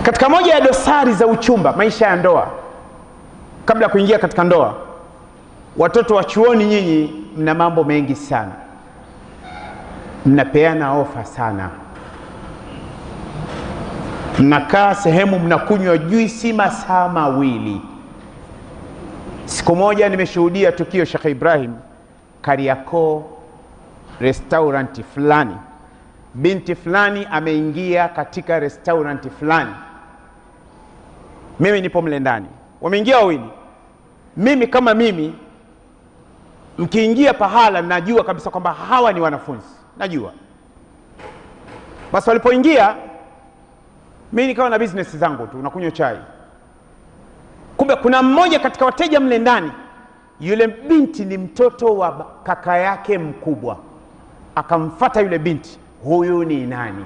Katika moja ya dosari za uchumba, maisha ya ndoa, kabla kuingia katika ndoa, watoto wa chuoni nyinyi mna mambo mengi sana, mnapeana ofa sana, mnakaa sehemu mnakunywa juisi masaa mawili. Siku moja nimeshuhudia tukio Sheikh Ibrahim, Kariakoo restaurant fulani, binti fulani ameingia katika restaurant fulani, mimi nipo mle ndani, wameingia wawili. Mimi kama mimi, mkiingia pahala najua kabisa kwamba hawa ni wanafunzi, najua. Basi walipoingia, mimi nikawa na business zangu tu, nakunywa chai. Kumbe kuna mmoja katika wateja mle ndani, yule binti ni mtoto wa kaka yake mkubwa. Akamfuata yule binti, huyu ni nani?